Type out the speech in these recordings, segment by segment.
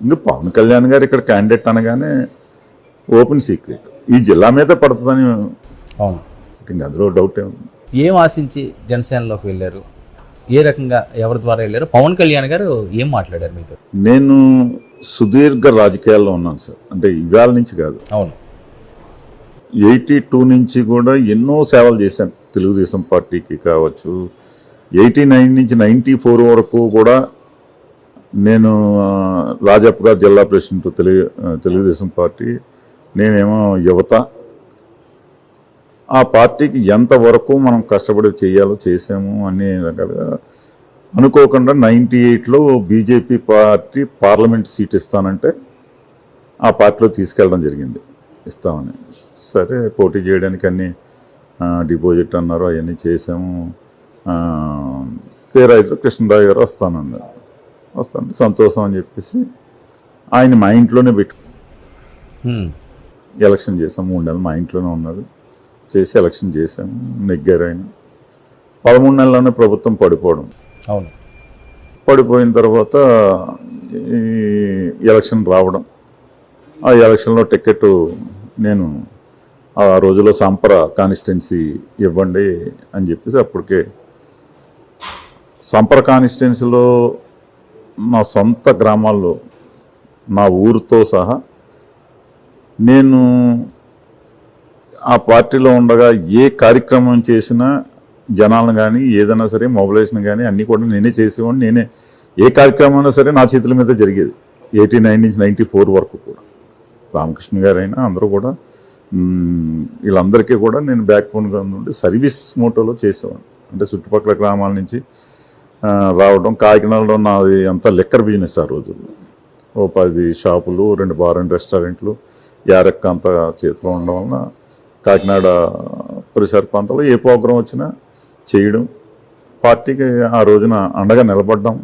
ఇంకా పవన్ కళ్యాణ్ గారు ఇక్కడ క్యాండిడేట్ అనగానే ఓపెన్ సీక్రెట్ ఈ జిల్లా మీద పడుతుందని అవును, ఇంకా అందులో డౌట్ ఏముంది. ఏం ఆశించి జనసేనలోకి వెళ్ళారు, ఏ రకంగా ఎవరి ద్వారా వెళ్ళారు, పవన్ కళ్యాణ్ గారు ఏం మాట్లాడారు మీతో? నేను సుదీర్ఘ రాజకీయాల్లో ఉన్నాను సార్, అంటే ఇవాళ నుంచి కాదు, అవును, 82 నుంచి కూడా ఎన్నో సేవలు చేశాను తెలుగుదేశం పార్టీకి కావచ్చు. 89 నుంచి 94 వరకు కూడా నేను రాజప్ప గారు జిల్లా ప్రెసిడెంట్ తెలుగుదేశం పార్టీ, నేనేమో యువత. ఆ పార్టీకి ఎంతవరకు మనం కష్టపడి చేయాలో చేసాము అన్ని రకాలుగా. అనుకోకుండా 98లో బీజేపీ పార్టీ పార్లమెంట్ సీట్ ఇస్తానంటే ఆ పార్టీలో తీసుకెళ్ళడం జరిగింది, ఇస్తామని. సరే పోటీ చేయడానికి అన్ని డిపాజిట్ అన్నారు, అవన్నీ చేసాము. తీరా కృష్ణరాజు గారు వస్తానండి, వస్తానంటే సంతోషం అని చెప్పేసి ఆయన మా ఇంట్లోనే పెట్టు ఎలక్షన్ చేసాం. 3 నెలలు మా ఇంట్లోనే ఉన్నారు, చేసి ఎలక్షన్ చేశాము, నెగ్గారు ఆయన. 13 నెలల్లోనే ప్రభుత్వం పడిపోవడం. అవును, పడిపోయిన తర్వాత ఎలక్షన్ రావడం. ఆ ఎలక్షన్లో టికెట్ నేను ఆ రోజుల్లో సంపర కాన్స్టిట్యున్సీ ఇవ్వండి అని చెప్పేసి, అప్పటికే సంపర కాన్స్టిట్యున్సీలో నా సొంత గ్రామాల్లో నా ఊరితో సహా నేను ఆ పార్టీలో ఉండగా ఏ కార్యక్రమం చేసినా జనాలను కానీ ఏదైనా సరే మొబిలైజేషన్ కానీ అన్నీ కూడా నేనే చేసేవాడిని. నేనే ఏ కార్యక్రమం అయినా సరే నా చేతుల మీద జరిగేది. 89 నుంచి 94 వరకు కూడా రామకృష్ణ గారైనా అందరూ కూడా వీళ్ళందరికీ కూడా నేను బ్యాక్ బోన్గా ఉండి సర్వీస్ మోటోలో చేసేవాడిని. అంటే చుట్టుపక్కల గ్రామాల నుంచి రావడం. కాకినాడలో నాది అంతా లిక్కర్ బిజినెస్ ఆ రోజుల్లో. ఓ 10 షాపులు, 2 బార్ అండ్ రెస్టారెంట్లు, యారక్క అంతా చేతిలో ఉండడం వలన కాకినాడ పరిసర ప్రాంతంలో ఏ ప్రోగ్రాం వచ్చినా చేయడం, పార్టీకి ఆ రోజున అండగా నిలబడ్డాం.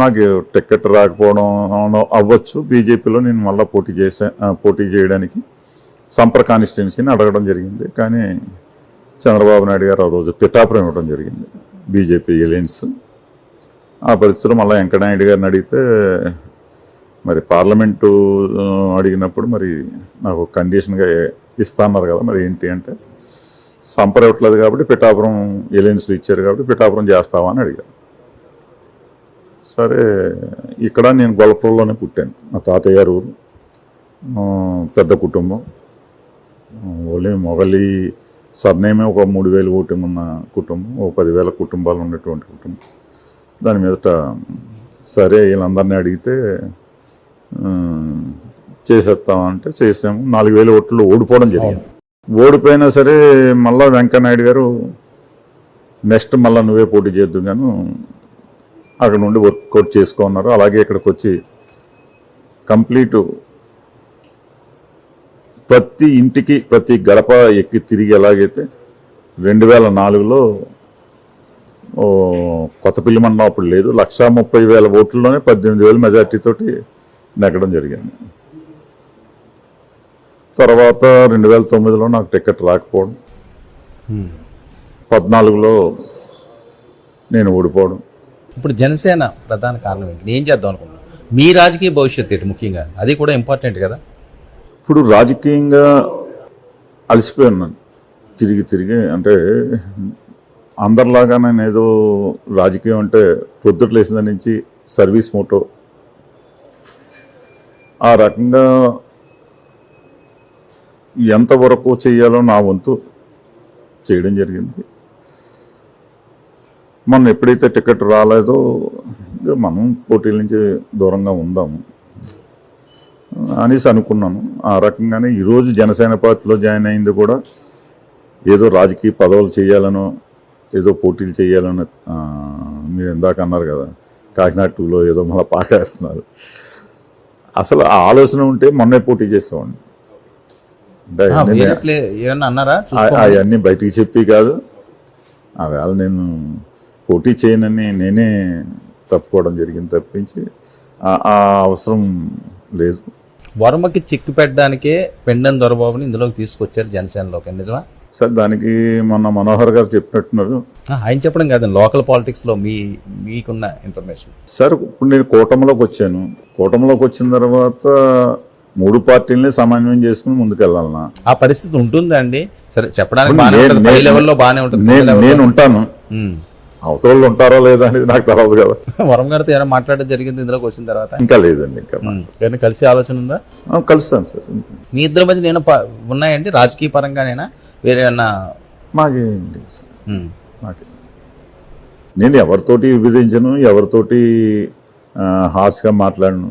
నాకు టికెట్ రాకపోవడం అవ్వచ్చు. బీజేపీలో నేను మళ్ళీ పోటీ చేయడానికి సంపర కాన్స్టిట్యున్సీని అడగడం జరిగింది. కానీ చంద్రబాబు నాయుడు గారు ఆ రోజు పిఠాపురం ఇవ్వడం జరిగింది, బీజేపీ ఎలయన్స్. ఆ పరిస్థితుల్లో మళ్ళీ వెంకటనాయుడు గారిని అడిగితే మరి పార్లమెంటు అడిగినప్పుడు మరి నాకు కండిషన్గా ఇస్తాన్నారు కదా, మరి ఏంటి అంటే సంపర ఇవ్వట్లేదు కాబట్టి పిఠాపురం ఎలయన్స్లు ఇచ్చారు కాబట్టి పిఠాపురం చేస్తావా అని అడిగారు. సరే, ఇక్కడ నేను గొల్లపూర్లోనే పుట్టాను. మా తాతయ్య గారు ఊరు, పెద్ద కుటుంబం. ఓన్లీ మొగలి సర్నేమే ఒక 3000 ఓటింగ్ ఉన్న కుటుంబం, ఒక 10,000 కుటుంబాలు ఉన్నటువంటి కుటుంబం. దాని మీదట సరే వీళ్ళందరినీ అడిగితే చేసేస్తామంటే చేసాము. 4,000 ఓట్లు ఓడిపోవడం జరిగింది. ఓడిపోయినా సరే మళ్ళీ వెంకయ్యనాయుడు గారు నెక్స్ట్ మళ్ళీ నువ్వే పోటీ చేద్దు గాను అక్కడ నుండి వర్కౌట్ చేసుకున్నారు. అలాగే ఇక్కడికి వచ్చి కంప్లీట్ ప్రతి ఇంటికి ప్రతి గడప ఎక్కి తిరిగి ఎలాగైతే 2004లో కొత్తపల్లి మండలం అప్పుడు లేదు, 130,000 ఓట్లలోనే 18,000 మెజార్టీతోటి నెగ్గడం జరిగింది. తర్వాత 2009లో నాకు టికెట్ రాకపోవడం, 14లో నేను ఓడిపోవడం. ఇప్పుడు జనసేన ప్రధాన కారణం ఏంటి? ఏం చేద్దాం అనుకుంటున్నాం? మీ రాజకీయ భవిష్యత్తు ఏంటి ముఖ్యంగా? అది కూడా ఇంపార్టెంట్ కదా. ఇప్పుడు రాజకీయంగా అలసిపోయి ఉన్నాను తిరిగి తిరిగి. అంటే అందరిలాగా నేను ఏదో రాజకీయం అంటే పొద్దుట లేచిన నుంచి సర్వీస్ మోటో ఆ రకంగా ఎంతవరకు చేయాలో నా వంతు చేయడం జరిగింది. మనం ఎప్పుడైతే టికెట్ రాలేదో మనం పోటీల నుంచి దూరంగా ఉందాము అనేసి అనుకున్నాను. ఆ రకంగానే ఈరోజు జనసేన పార్టీలో జాయిన్ అయింది కూడా ఏదో రాజకీయ పదవులు చేయాలనో ఏదో పోటీలు చేయాలనో. మీరు ఇందాక అన్నారు కదా కాకినాడ 2లో ఏదో మళ్ళీ పాకేస్తున్నారు. అసలు ఆ ఆలోచన ఉంటే మొన్నే పోటీ చేసేవాడిని. అవన్నీ బయటికి చెప్పి కాదు, ఆ వేళ నేను పోటీ చేయనని నేనే తప్పుకోవడం జరిగింది తప్పించి ఆ అవసరం లేదు. వర్మకి చిక్కు పెట్టడానికే పెండెం దొరబాబుని ఇందులోకి తీసుకొచ్చారు జనసేనలోకి, నిజమా? సార్ దానికి మొన్న మనోహర్ గారు చెప్పినట్టున్నారు. ఆయన చెప్పడం కాదండి, లోకల్ పాలిటిక్స్లో మీకున్న ఇన్ఫర్మేషన్. సార్ ఇప్పుడు నేను కూటమిలోకి వచ్చాను. కూటమిలోకి వచ్చిన తర్వాత 3 పార్టీలని సమన్వయం చేసుకుని ముందుకెళ్ళాలన్నా ఆ పరిస్థితి ఉంటుందా అండి? సరే చెప్పడానికి బాగానే ఉంటుంది, పై లెవెల్లో బాగానే ఉంటుంది. నేను ఉంటాను, అవతల ఉంటారో లేదా అనేది నాకు తెలియదు కదా. వరం గారితో ఏమైనా మాట్లాడడం జరిగింది ఇందులోకి వచ్చిన తర్వాత? ఇంకా లేదండి. ఇంకా ఏమైనా కలిసి ఆలోచన ఉందా? కలుస్తాను సార్. మీ ఇద్దరి మధ్య నేను ఉన్నాయండి రాజకీయ పరంగానైనా వేరే ఏమన్నా? మాకేం లేదు సార్. నేను ఎవరితోటి విభజించను, ఎవరితోటి హార్ష్గా మాట్లాడను.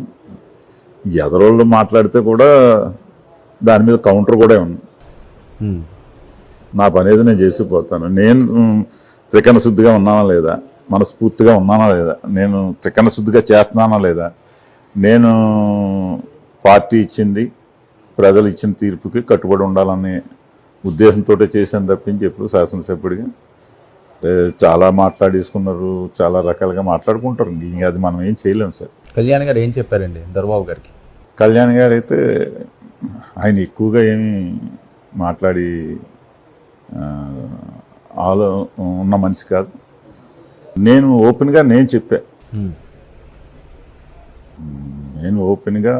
ఎదరోళ్ళు మాట్లాడితే కూడా దాని మీద కౌంటర్ కూడా ఉంది. నా పని ఏదో నేను చేసిపోతాను. నేను త్రికరణ శుద్ధిగా ఉన్నానా లేదా, మనస్ఫూర్తిగా ఉన్నానా లేదా, నేను త్రికరణ శుద్ధిగా చేస్తున్నానా లేదా, నేను పార్టీ ఇచ్చింది ప్రజలు ఇచ్చిన తీర్పుకి కట్టుబడి ఉండాలనే ఉద్దేశంతో చేశాను తప్పించి ఎప్పుడు శాసనసభ్యుడిగా చాలా మాట్లాడేసుకున్నారు, చాలా రకాలుగా మాట్లాడుకుంటారు. ఇంక అది మనం ఏం చేయలేము సార్. కళ్యాణ్ గారు ఏం చెప్పారండి దొరబాబు గారికి? కళ్యాణ్ గారు అయితే ఆయన ఎక్కువగా ఏమీ మాట్లాడి ఉన్న మనిషి కాదు. నేను ఓపెన్గా చెప్పా, నేను ఓపెన్గా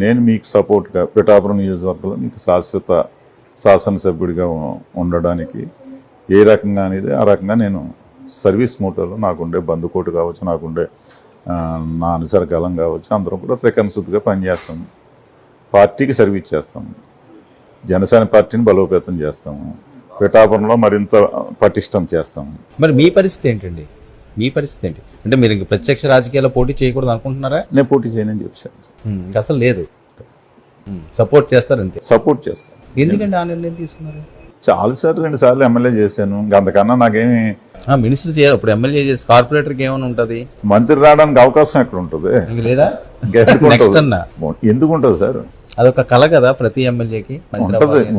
నేను మీకు సపోర్ట్గా పిఠాపురం నియోజకవర్గంలో మీకు శాశ్వత శాసనసభ్యుడిగా ఉండడానికి ఏ రకంగా అనేది ఆ రకంగా నేను సర్వీస్ మోటోలో నాకుండే బంధుకోటు కావచ్చు, నాకుండే నా అనుసరకాలం కావచ్చు, అందరం కూడా త్రికరణ శుద్ధిగా పనిచేస్తాము. పార్టీకి సర్వీస్ చేస్తాము, జనసేన పార్టీని బలోపేతం చేస్తాము, పిఠాపురంలో మరింత పటిష్టం చేస్తాము. మరి మీ పరిస్థితి ఏంటండి? మీ పరిస్థితి ఏంటి? అంటే మీరు ఇంక ప్రత్యక్ష రాజకీయాల్లో పోటీ చేయకూడదు అనుకుంటున్నారా? నేను పోటీ చేయనని చెప్పాను. ఇంక అసలు లేదు, సపోర్ట్ చేస్తారు అంతే. సపోర్ట్ చేస్తాను. ఎందుకంటే ఆ నిర్ణయం తీసుకున్నారు? చాలాసార్లు 2 సార్లు ఎమ్మెల్యే చేశాను. అంతకన్నా నాకేమి మినిస్టర్ చేయాలి. ఇప్పుడు ఎమ్మెల్యే చేసి కార్పొరేటర్కి ఏమైనా ఉంటుంది? మంత్రి రావడానికి అవకాశం ఎక్కడ ఉంటుంది? లేదా? ఎందుకు ఉంటుంది సార్? అదొక కళ కదా ప్రతి ఎమ్మెల్యేకి.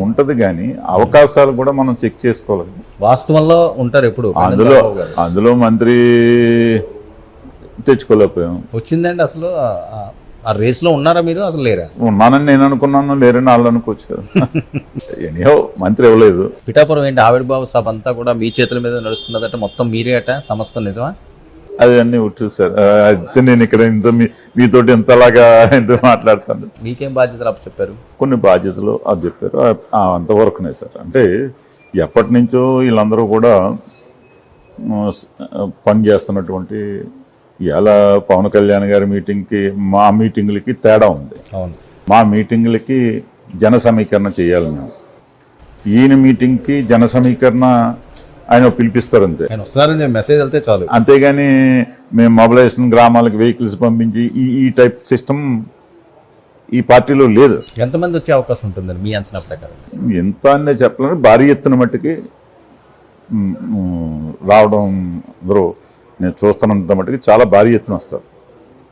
ఉంటది కానీ అవకాశాలు కూడా మనం చెక్ చేసుకోవాలి. వాస్తవంలో ఉంటారు ఎప్పుడు. అందులో మంత్రి తెచ్చుకోలేకపోయాం. వచ్చిందండి అసలు ఆ రేస్ లో ఉన్నారా మీరు? అసలు లేరా? ఉన్నానని నేను అనుకున్నాను, లేరని వాళ్ళు అనుకోవచ్చు కదా. ఎనీహో మంత్రి ఇవ్వలేదు. పిఠాపురం ఏంటి ఆవిర్భావ సభ అంతా కూడా మీ చేతుల మీద నడుస్తున్నదట, మొత్తం మీరే అట సమస్తం, నిజమా? అది అన్ని ఉట్టు సార్. అయితే నేను ఇక్కడ మీతోటి ఎంతలాగా ఎంత మాట్లాడతాను. మీకేం బాధ్యతలు అప్పచెప్పారు? కొన్ని బాధ్యతలు అది చెప్పారు, అంతవరకునే సార్. అంటే ఎప్పటి నుంచో వీళ్ళందరూ కూడా పని చేస్తున్నటువంటి ఇలా పవన్ కళ్యాణ్ గారి మీటింగ్కి మా మీటింగులకి తేడా ఉంది. మా మీటింగులకి జన సమీకరణ చేయాలి మేము. ఈయన మీటింగ్కి జన సమీకరణ ఆయన పిలిపిస్తారు అంతే. మెసేజ్ వెళ్తే చాలు. అంతేగాని మేము మొబిలైజేషన్ గ్రామాలకు వెహికల్స్ పంపించి ఈ టైప్ సిస్టమ్ ఈ పార్టీలో లేదు. ఎంతమంది వచ్చే అవకాశం ఉంటుందండి మీ అంచనా ప్రకారం? ఎంత అనే చెప్పాలని భారీ ఎత్తున మట్టుకి రావడం అందరూ నేను చూస్తున్నంత మట్టుకి చాలా భారీ ఎత్తున వస్తారు.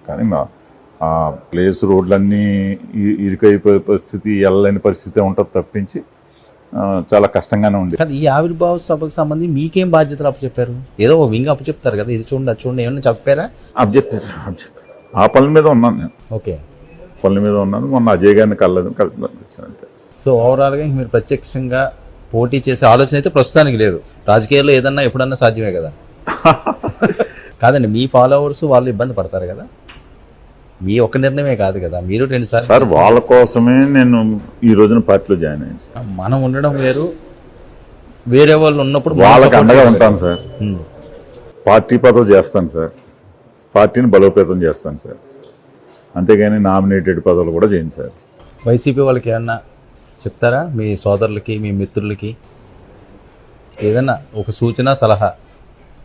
కానీ ఆ ప్లేస్ రోడ్లన్నీ ఇరుకైపోయే పరిస్థితి, వెళ్ళలేని పరిస్థితి ఉంటుంది తప్పించి చాలా కష్టంగానే ఉంది. ఈ ఆవిర్భావ సభకు సంబంధించి మీకేం బాధ్యతలు అప్పచెప్పారు? ఏదో వింగ్ అప్పచెప్తారు కదా, ఇది చూడండి అది చూడండి, ఏమన్నా చెప్పారా? అప్పచెప్తారు. ఆ పనుల మీద ఉన్నాను నేను. ఓకే, పనుల మీద ఉన్నాను. మొన్న అజయ్ గారిని కలిసి పంపించాను అంతే. సో ఓవరాల్గా మీరు ప్రత్యక్షంగా పోటీ చేసే ఆలోచన అయితే ప్రస్తుతానికి లేదు. రాజకీయాల్లో ఏదన్నా ఎప్పుడన్నా సాధ్యమే కదా. కాదండి, మీ ఫాలోవర్స్ వాళ్ళు ఇబ్బంది పడతారు కదా. మీ ఒక్క నిర్ణయమే కాదు కదా, మీరు 2 సార్లు. సార్ వాళ్ళ కోసమే నేను ఈ రోజున పార్టీలో జాయిన్ అయ్యాను. మనం ఉండడం వేరు, వేరే వాళ్ళు ఉన్నప్పుడు వాళ్ళకి అండగా ఉంటాను సార్. పార్టీ పదవి చేస్తాను సార్, పార్టీని బలోపేతం చేస్తాను సార్. అంతేగాని నామినేటెడ్ పదవులు కూడా చేయను సార్. వైసీపీ వాళ్ళకి ఏమన్నా చెప్తారా? మీ సోదరులకి, మీ మిత్రులకి ఏదన్నా ఒక సూచన, సలహా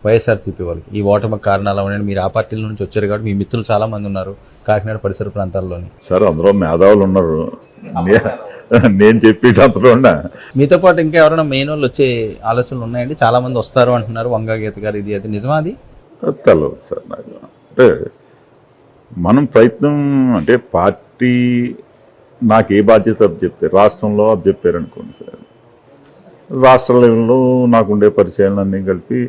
వైఎస్ఆర్సీపీ వాళ్ళకి? ఈ ఓటమి కారణాలు అవన్నీ, మీరు ఆ పార్టీల నుంచి వచ్చారు కాబట్టి మీ మిత్రులు చాలా మంది ఉన్నారు కాకినాడ పరిసర ప్రాంతాల్లోని. సార్ అందులో మేధావులు ఉన్నారు, నేను చెప్పేటంతలో మీతో పాటు ఇంకా ఎవరైనా మెయిన్ వాళ్ళు వచ్చే ఆలోచనలు ఉన్నాయండి? చాలా మంది వస్తారు అంటున్నారు, వంగా గీత గారు, ఇది అది నిజమా? అది తెలియదు సార్ నాకు. అంటే మనం ప్రయత్నం, అంటే పార్టీ నాకు ఏ బాధ్యత చెప్తారు, రాష్ట్రంలో అది చెప్పారు అనుకోండి సార్, రాష్ట్ర లెవెల్లో నాకుండే పరిచయాలన్నీ కలిపి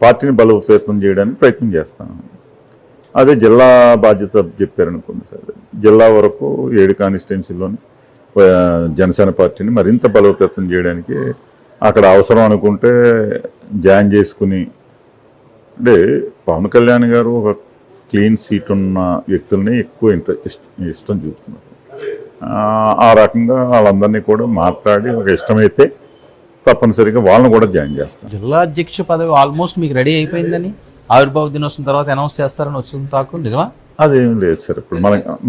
పార్టీని బలోపేతం చేయడానికి ప్రయత్నం చేస్తాను. అదే జిల్లా బాధ్యత చెప్పారనుకోండి సార్, జిల్లా వరకు 7 కాన్స్టిట్యున్సీలోని జనసేన పార్టీని మరింత బలోపేతం చేయడానికి అక్కడ అవసరం అనుకుంటే జాయిన్ చేసుకుని, అంటే పవన్ కళ్యాణ్ గారు ఒక క్లీన్ సీట్ ఉన్న వ్యక్తుల్ని ఎక్కువ ఇష్టం చూస్తున్నారు. ఆ రకంగా వాళ్ళందరినీ కూడా మాట్లాడి ఒక ఇష్టమైతే తప్పనిసరిగా వాళ్ళని కూడా జాయిన్ చేస్తాం. జిల్లా అధ్యక్ష పదవి ఆల్మోస్ట్ మీకు రెడీ అయిపోయిందని ఆవిర్భావ దినోత్సవం తర్వాత అనౌన్స్ చేస్తారని వస్తుంది తాకు, నిజమా? అదేం లేదు సార్, ఇప్పుడు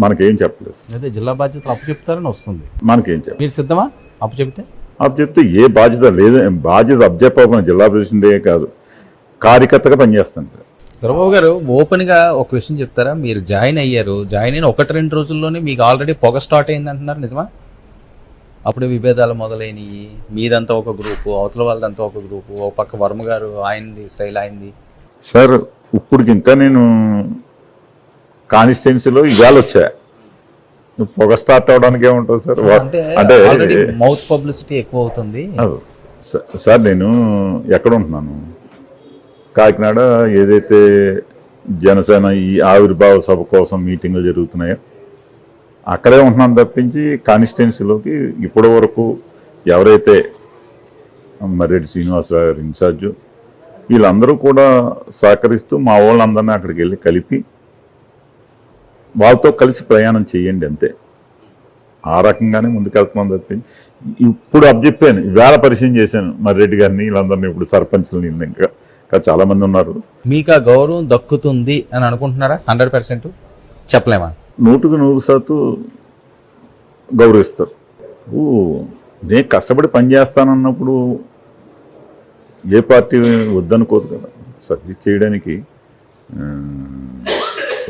మనకేం చెప్పలేదు. అదే జిల్లా బాధ్యతలు అప్పు చెప్తారని వస్తుంది. మనకేం చెప్పలేదు. మీరు సిద్ధమా అప్పు చెప్తే? అప్పు చెప్తే ఏ బాధ్యత లేదు, బాధ్యత అప్పు చెప్పకపోయినా జిల్లా ప్రెసిడెంటే కాదు, కార్యకర్తగా పనిచేస్తాను సార్. దొరబాబు గారు ఓపెన్ గా ఒక విషయం చెప్తారా? మీరు జాయిన్ అయ్యారు, జాయిన్ అయిన 1-2 రోజుల్లోనే మీకు ఆల్రెడీ పొగ స్టార్ట్ అయింది అంటున్నారు, నిజమా? అప్పుడు విభేదాలు మొదలైనవి, మీదంతా ఒక గ్రూపు, అవతల వాళ్ళదంతా ఒక గ్రూపు, ఒక పక్క వర్మ గారు ఆయనది స్టైల్ ఆయనది. సార్ ఇప్పటికి ఇంకా నేను కాన్స్టిట్యున్సీలో ఇవాళ వచ్చా, పొగ స్టార్ట్ అవడానికి ఏముంటుంది సార్? అంటే మౌత్ పబ్లిసిటీ ఎక్కువ అవుతుంది సార్. నేను ఎక్కడ ఉంటున్నాను, కాకినాడ ఏదైతే జనసేన ఈ ఆవిర్భావ సభ కోసం మీటింగ్లు జరుగుతున్నాయో అక్కడే ఉంటున్నాను తప్పించి కాన్స్టిట్యున్సీలోకి ఇప్పటి వరకు ఎవరైతే మర్రెడ్డి శ్రీనివాసరావు గారు ఇన్ఛార్జు వీళ్ళందరూ కూడా సహకరిస్తూ మా వాళ్ళందరినీ అక్కడికి వెళ్ళి కలిపి వాళ్ళతో కలిసి ప్రయాణం చేయండి అంతే. ఆ రకంగానే ముందుకెళ్తున్నాం తప్పించి ఇప్పుడు చెప్పాను, ఇవాళ పరిచయం చేశాను మర్రెడ్డి గారిని, వీళ్ళందరినీ, ఇప్పుడు సర్పంచ్లని, ఇంకా చాలా మంది ఉన్నారు. మీకు ఆ గౌరవం దక్కుతుంది అని అనుకుంటున్నారా? 100% చెప్పలేమా? 100% గౌరవిస్తారు. నేను కష్టపడి పనిచేస్తానన్నప్పుడు ఏ పార్టీ వద్దనుకోదు కదా సర్వీస్ చేయడానికి.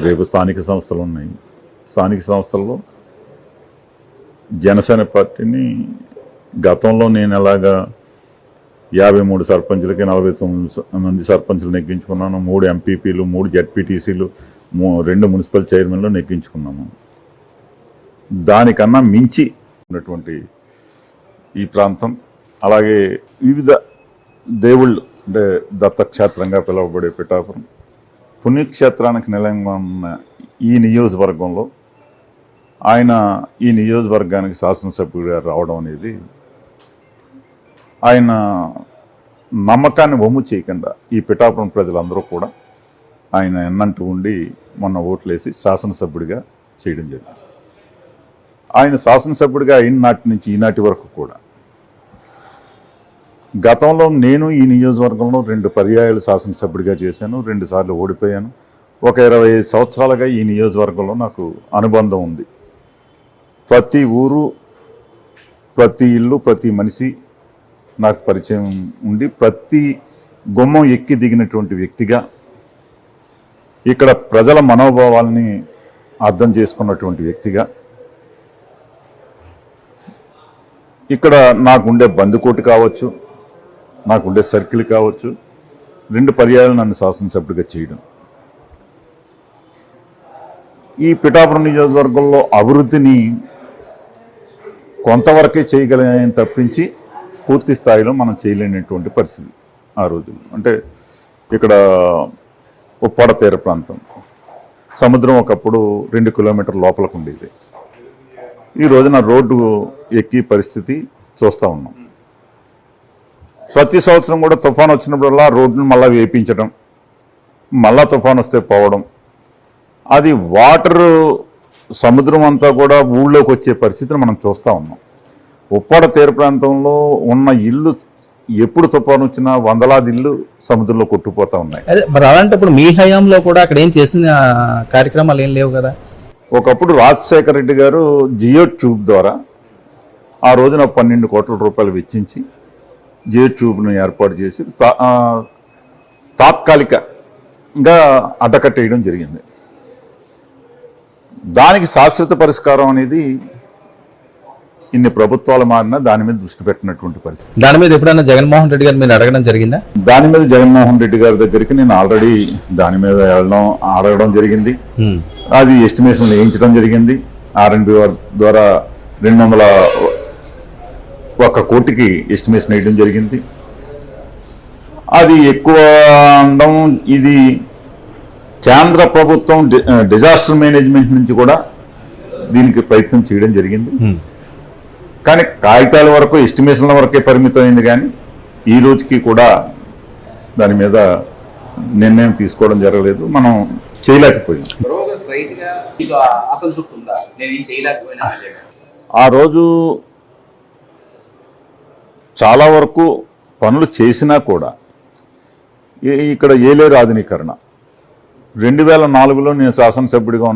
రేపు స్థానిక సంస్థలు ఉన్నాయి, స్థానిక సంస్థల్లో జనసేన పార్టీని గతంలో నేను ఎలాగా 53 సర్పంచులకి 49 మంది సర్పంచులు నెగ్గించుకున్నాను, 3 ఎంపీపీలు, 3 జడ్పీటీసీలు, 2 మున్సిపల్ చైర్మన్లు నెగ్గించుకున్నాము. దానికన్నా మించి ఉన్నటువంటి ఈ ప్రాంతం, అలాగే వివిధ దేవుళ్ళు, అంటే దత్తక్షేత్రంగా పిలువబడే పిఠాపురం, పుణ్యక్షేత్రానికి నిలయంగా ఉన్న ఈ నియోజకవర్గంలో ఆయన ఈ నియోజకవర్గానికి శాసనసభ్యుడిగా రావడం అనేది ఆయన నమ్మకాన్ని వమ్ము చేయకుండా ఈ పిఠాపురం ప్రజలందరూ కూడా ఆయన ఎన్నంటూ ఉండి మొన్న ఓట్లేసి శాసనసభ్యుడిగా చేయడం జరిగింది. ఆయన శాసనసభ్యుడిగా అయిన నాటి నుంచి ఈనాటి వరకు కూడా గతంలో నేను ఈ నియోజకవర్గంలో 2 పర్యాయాలు శాసనసభ్యుడిగా చేశాను, 2 సార్లు ఓడిపోయాను. ఒక 25 సంవత్సరాలుగా ఈ నియోజకవర్గంలో నాకు అనుబంధం ఉంది. ప్రతి ఊరు, ప్రతి ఇల్లు, ప్రతి మనిషి నాకు పరిచయం ఉండి ప్రతి గుమ్మం ఎక్కి దిగినటువంటి వ్యక్తిగా, ఇక్కడ ప్రజల మనోభావాల్ని అర్థం చేసుకున్నటువంటి వ్యక్తిగా, ఇక్కడ నాకుండే బందుకోటి కావచ్చు, నాకుండే సర్కిల్ కావచ్చు, 2 పర్యాయాలు నన్ను శాసనసభ్యుడిగా చేయడం, ఈ పిఠాపురం నియోజకవర్గంలో అభివృద్ధిని కొంతవరకే చేయగలని తప్పించి పూర్తి స్థాయిలో మనం చేయలేనటువంటి పరిస్థితి ఆ రోజుల్లో. అంటే ఇక్కడ ఉప్పాడ తీర ప్రాంతం, సముద్రం ఒకప్పుడు 2 కిలోమీటర్ల లోపలకు ఉండేది. ఈ రోజున రోడ్డు ఎక్కి పరిస్థితి చూస్తూ ఉన్నాం. ప్రతి సంవత్సరం కూడా తుఫాన్ వచ్చినప్పుడల్లా రోడ్డును మళ్ళీ వేపించడం, మళ్ళా తుఫాన్ వస్తే పోవడం, అది వాటర్ సముద్రం అంతా కూడా ఊళ్ళోకి వచ్చే పరిస్థితిని మనం చూస్తూ ఉన్నాం. ఉప్పాడ తీర ప్రాంతంలో ఉన్న ఇల్లు ఎప్పుడు తుఫాను వచ్చినా వందలాది ఇల్లు సముద్రంలో కొట్టుకుపోతా ఉన్నాయి. అదే మరి అలాంటప్పుడు మీ హయాంలో కూడా అక్కడ ఏం చేసిన కార్యక్రమాలు ఏం లేవు కదా? ఒకప్పుడు రాజశేఖర రెడ్డి గారు జియో ట్యూబ్ ద్వారా ఆ రోజున 12 కోట్ల రూపాయలు వెచ్చించి జియో ట్యూబ్ను ఏర్పాటు చేసి తాత్కాలికంగా అడ్డకట్టేయడం జరిగింది. దానికి శాశ్వత పరిష్కారం అనేది ఇన్ని ప్రభుత్వాలు మారినా దాని మీద దృష్టి పెట్టినటువంటి పరిస్థితి. దాని మీద ఎప్పుడైనా జగన్మోహన్ రెడ్డి గారు మీరు అడగడం జరిగిందా? దాని మీద జగన్మోహన్ రెడ్డి గారి దగ్గరికి నేను ఆల్రెడీ దాని మీద అడగడం జరిగింది. అది ఎస్టిమేషన్ వేయించడం జరిగింది. R&B ద్వారా 201 కోటికి ఎస్టిమేషన్ వేయడం జరిగింది. అది ఎక్కువ అనడం, ఇది కేంద్ర ప్రభుత్వం డిజాస్టర్ మేనేజ్మెంట్ నుంచి కూడా దీనికి ప్రయత్నం చేయడం జరిగింది. కానీ కాగితాల వరకు ఎస్టిమేషన్ల వరకే పరిమితం అయింది, కానీ ఈ రోజుకి కూడా దాని మీద నిర్ణయం తీసుకోవడం జరగలేదు, మనం చేయలేకపోయాం. స్ట్రైట్ గా అసంతృప్తి ఉందా, నేను ఏం చేయలేకపోయినా? ఆ రోజు చాలా వరకు పనులు చేసినా కూడా ఇక్కడ ఏలేరు ఆధునీకరణ 2004లో నేను శాసనసభ్యుడిగా